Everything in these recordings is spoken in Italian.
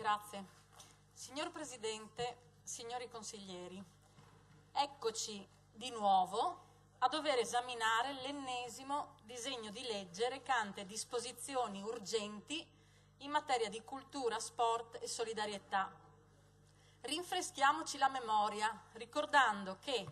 Grazie. Signor Presidente, signori consiglieri, eccoci di nuovo a dover esaminare l'ennesimo disegno di legge recante disposizioni urgenti in materia di cultura, sport e solidarietà. Rinfreschiamoci la memoria ricordando che,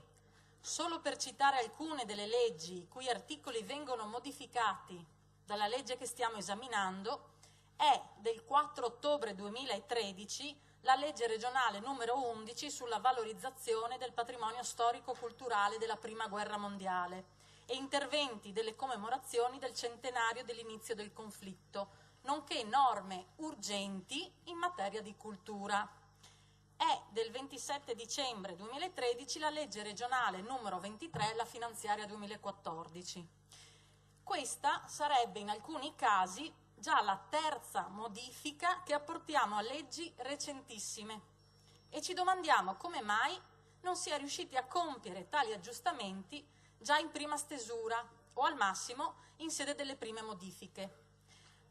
solo per citare alcune delle leggi i cui articoli vengono modificati dalla legge che stiamo esaminando, è del 4 ottobre 2013 la legge regionale numero 11 sulla valorizzazione del patrimonio storico-culturale della Prima Guerra Mondiale e interventi delle commemorazioni del centenario dell'inizio del conflitto, nonché norme urgenti in materia di cultura. È del 27 dicembre 2013 la legge regionale numero 23, la finanziaria 2014. Questa sarebbe in alcuni casi già la terza modifica che apportiamo a leggi recentissime e ci domandiamo come mai non si è riusciti a compiere tali aggiustamenti già in prima stesura o al massimo in sede delle prime modifiche.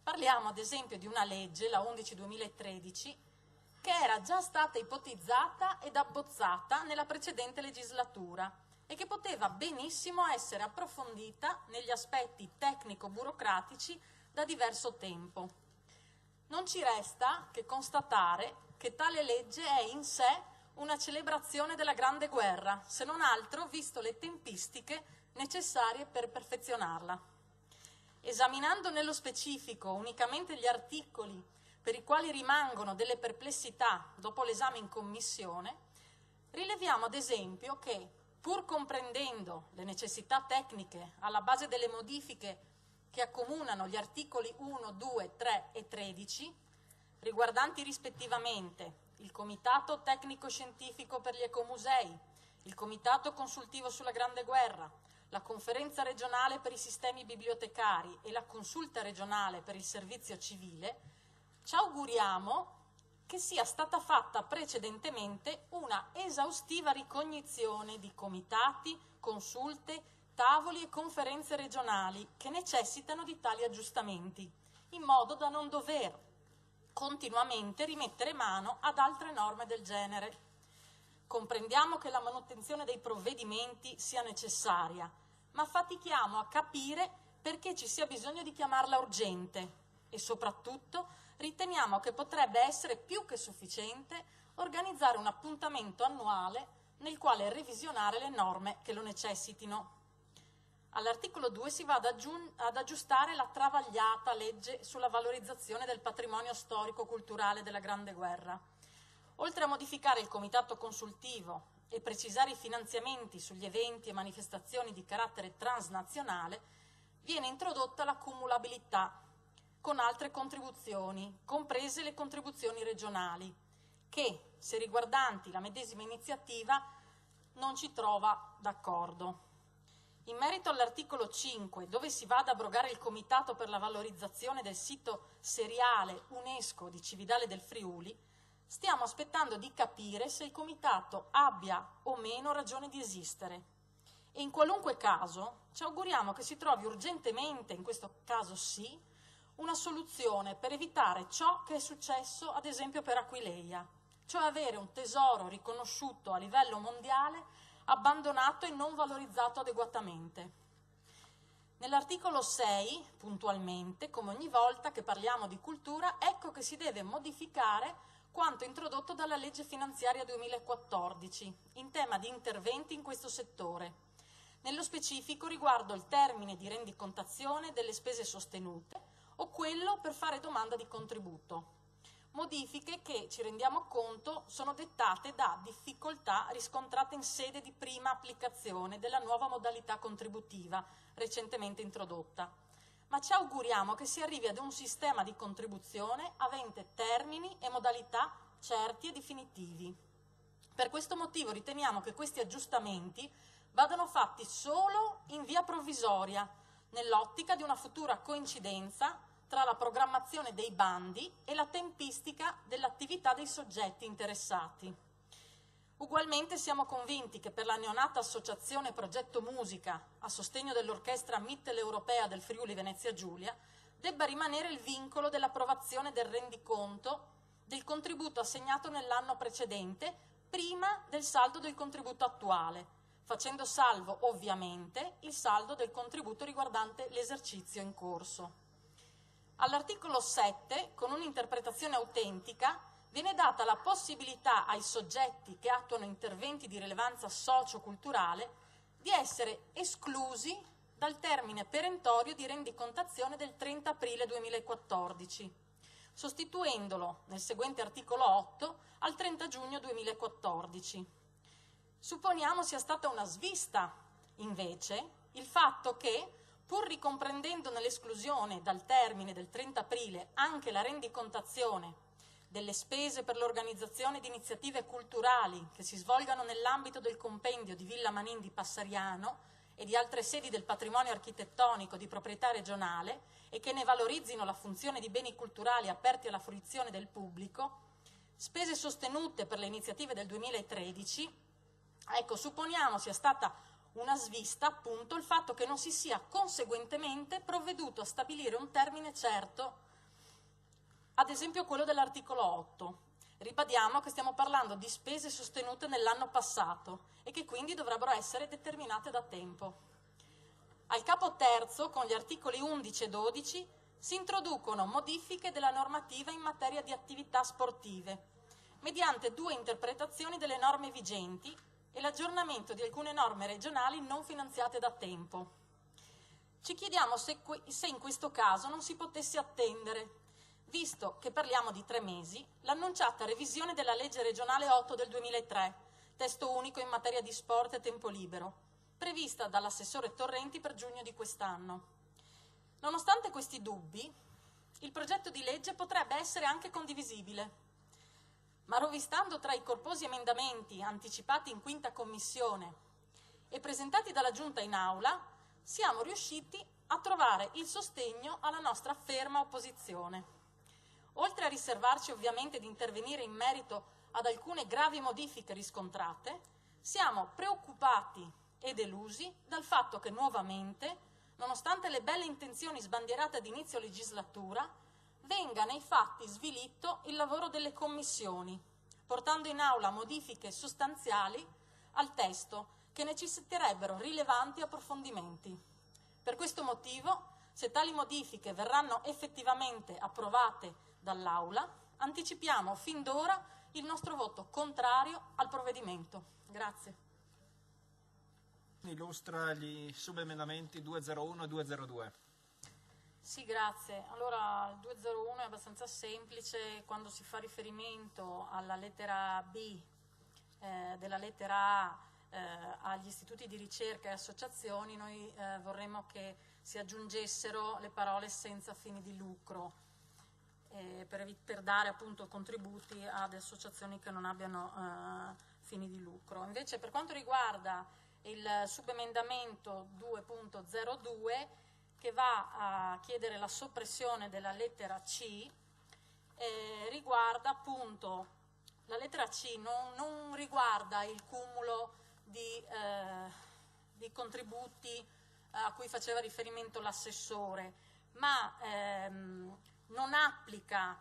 Parliamo ad esempio di una legge, la 11/2013, che era già stata ipotizzata ed abbozzata nella precedente legislatura e che poteva benissimo essere approfondita negli aspetti tecnico-burocratici da diverso tempo. Non ci resta che constatare che tale legge è in sé una celebrazione della Grande Guerra, se non altro visto le tempistiche necessarie per perfezionarla. Esaminando nello specifico unicamente gli articoli per i quali rimangono delle perplessità dopo l'esame in commissione, rileviamo ad esempio che, pur comprendendo le necessità tecniche alla base delle modifiche che accomunano gli articoli 1, 2, 3 e 13, riguardanti rispettivamente il Comitato Tecnico-Scientifico per gli Ecomusei, il Comitato Consultivo sulla Grande Guerra, la Conferenza regionale per i sistemi bibliotecari e la Consulta regionale per il servizio civile, ci auguriamo che sia stata fatta precedentemente una esaustiva ricognizione di comitati, consulte, tavoli e conferenze regionali che necessitano di tali aggiustamenti, in modo da non dover continuamente rimettere mano ad altre norme del genere. Comprendiamo che la manutenzione dei provvedimenti sia necessaria, ma fatichiamo a capire perché ci sia bisogno di chiamarla urgente e soprattutto riteniamo che potrebbe essere più che sufficiente organizzare un appuntamento annuale nel quale revisionare le norme che lo necessitino. All'articolo 2 si va ad aggiustare la travagliata legge sulla valorizzazione del patrimonio storico-culturale della Grande Guerra. Oltre a modificare il comitato consultivo e precisare i finanziamenti sugli eventi e manifestazioni di carattere transnazionale, viene introdotta la cumulabilità con altre contribuzioni, comprese le contribuzioni regionali, che, se riguardanti la medesima iniziativa, non ci trova d'accordo. In merito all'articolo 5, dove si va ad abrogare il Comitato per la valorizzazione del sito seriale UNESCO di Cividale del Friuli, stiamo aspettando di capire se il Comitato abbia o meno ragione di esistere. E in qualunque caso ci auguriamo che si trovi urgentemente, in questo caso sì, una soluzione per evitare ciò che è successo ad esempio per Aquileia, cioè avere un tesoro riconosciuto a livello mondiale abbandonato e non valorizzato adeguatamente. Nell'articolo 6, puntualmente, come ogni volta che parliamo di cultura, ecco che si deve modificare quanto introdotto dalla legge finanziaria 2014 in tema di interventi in questo settore, nello specifico riguardo il termine di rendicontazione delle spese sostenute o quello per fare domanda di contributo. Modifiche che, ci rendiamo conto, sono dettate da difficoltà riscontrate in sede di prima applicazione della nuova modalità contributiva recentemente introdotta. Ma ci auguriamo che si arrivi ad un sistema di contribuzione avente termini e modalità certi e definitivi. Per questo motivo riteniamo che questi aggiustamenti vadano fatti solo in via provvisoria, nell'ottica di una futura coincidenza tra la programmazione dei bandi e la tempistica dell'attività dei soggetti interessati. Ugualmente siamo convinti che per la neonata associazione Progetto Musica a sostegno dell'orchestra mitteleuropea del Friuli Venezia Giulia debba rimanere il vincolo dell'approvazione del rendiconto del contributo assegnato nell'anno precedente, prima del saldo del contributo attuale, facendo salvo ovviamente il saldo del contributo riguardante l'esercizio in corso. All'articolo 7, con un'interpretazione autentica, viene data la possibilità ai soggetti che attuano interventi di rilevanza socio-culturale di essere esclusi dal termine perentorio di rendicontazione del 30 aprile 2014, sostituendolo nel seguente articolo 8 al 30 giugno 2014. Supponiamo sia stata una svista, invece, il fatto che, pur ricomprendendo nell'esclusione dal termine del 30 aprile anche la rendicontazione delle spese per l'organizzazione di iniziative culturali che si svolgano nell'ambito del compendio di Villa Manin di Passariano e di altre sedi del patrimonio architettonico di proprietà regionale e che ne valorizzino la funzione di beni culturali aperti alla fruizione del pubblico, spese sostenute per le iniziative del 2013, ecco, supponiamo sia stata una svista appunto il fatto che non si sia conseguentemente provveduto a stabilire un termine certo, ad esempio quello dell'articolo 8. Ribadiamo che stiamo parlando di spese sostenute nell'anno passato e che quindi dovrebbero essere determinate da tempo. Al capo terzo, con gli articoli 11 e 12, si introducono modifiche della normativa in materia di attività sportive, mediante due interpretazioni delle norme vigenti e l'aggiornamento di alcune norme regionali non finanziate da tempo. Ci chiediamo se in questo caso non si potesse attendere, visto che parliamo di 3 mesi, l'annunciata revisione della legge regionale 8 del 2003, testo unico in materia di sport e tempo libero, prevista dall'assessore Torrenti per giugno di quest'anno. Nonostante questi dubbi, il progetto di legge potrebbe essere anche condivisibile, ma rovistando tra i corposi emendamenti anticipati in 5ª Commissione e presentati dalla Giunta in Aula, siamo riusciti a trovare il sostegno alla nostra ferma opposizione. Oltre a riservarci ovviamente di intervenire in merito ad alcune gravi modifiche riscontrate, siamo preoccupati e delusi dal fatto che nuovamente, nonostante le belle intenzioni sbandierate ad inizio legislatura, venga nei fatti svilito il lavoro delle commissioni, portando in aula modifiche sostanziali al testo che necessiterebbero rilevanti approfondimenti. Per questo motivo, se tali modifiche verranno effettivamente approvate dall'Aula, anticipiamo fin d'ora il nostro voto contrario al provvedimento. Grazie. Illustra gli subemendamenti 201 e 202. Sì, grazie. Allora, il 201 è abbastanza semplice. Quando si fa riferimento alla lettera B della lettera A agli istituti di ricerca e associazioni, noi vorremmo che si aggiungessero le parole senza fini di lucro, per dare appunto contributi ad associazioni che non abbiano fini di lucro. Invece per quanto riguarda il subemendamento 2.02, che va a chiedere la soppressione della lettera C, riguarda appunto, la lettera C non riguarda il cumulo di contributi a cui faceva riferimento l'assessore, ma non applica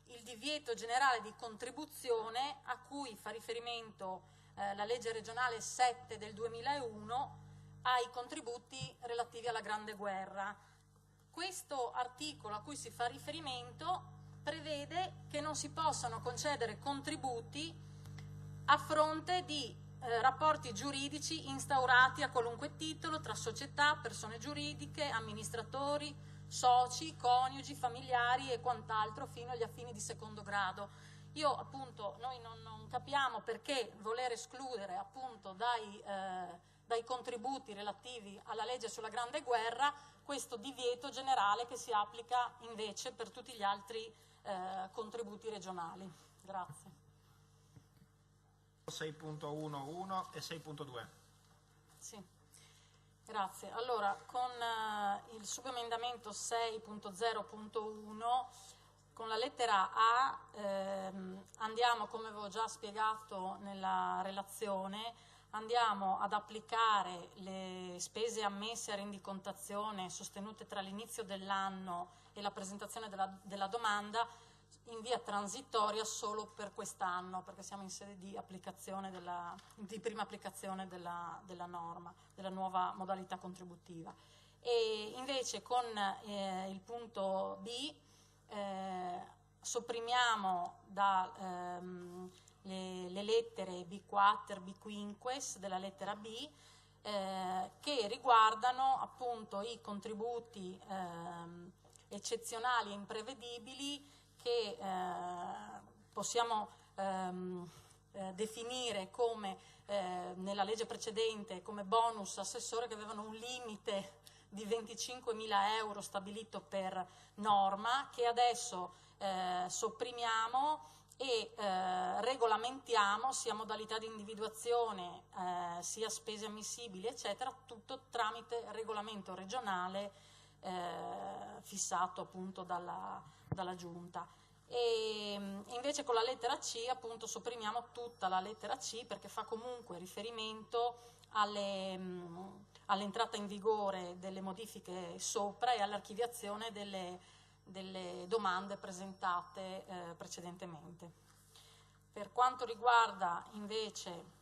il divieto generale di contribuzione a cui fa riferimento la legge regionale 7 del 2001 ai contributi relativi alla Grande Guerra. Questo articolo a cui si fa riferimento prevede che non si possano concedere contributi a fronte di rapporti giuridici instaurati a qualunque titolo tra società, persone giuridiche, amministratori, soci, coniugi, familiari e quant'altro fino agli affini di secondo grado. Noi non capiamo perché voler escludere appunto dai contributi relativi alla legge sulla Grande Guerra questo divieto generale che si applica invece per tutti gli altri contributi regionali. Grazie. 6.11 e 6.2. Sì, grazie. Allora, con il subemendamento 6.0.1, con la lettera A andiamo, come avevo già spiegato nella relazione, andiamo ad applicare le spese ammesse a rendicontazione sostenute tra l'inizio dell'anno e la presentazione della domanda in via transitoria solo per quest'anno, perché siamo in sede di prima applicazione della norma, della nuova modalità contributiva. E invece con il punto B sopprimiamo le lettere B-quater, B-quinques della lettera B, che riguardano appunto i contributi eccezionali e imprevedibili che possiamo definire come nella legge precedente come bonus assessore, che avevano un limite di 25.000 euro stabilito per norma, che adesso sopprimiamo e regolamentiamo sia modalità di individuazione sia spese ammissibili eccetera, tutto tramite regolamento regionale fissato appunto dalla Giunta. E invece con la lettera C appunto sopprimiamo tutta la lettera C, perché fa comunque riferimento all'entrata in vigore delle modifiche sopra e all'archiviazione delle domande presentate precedentemente. Per quanto riguarda invece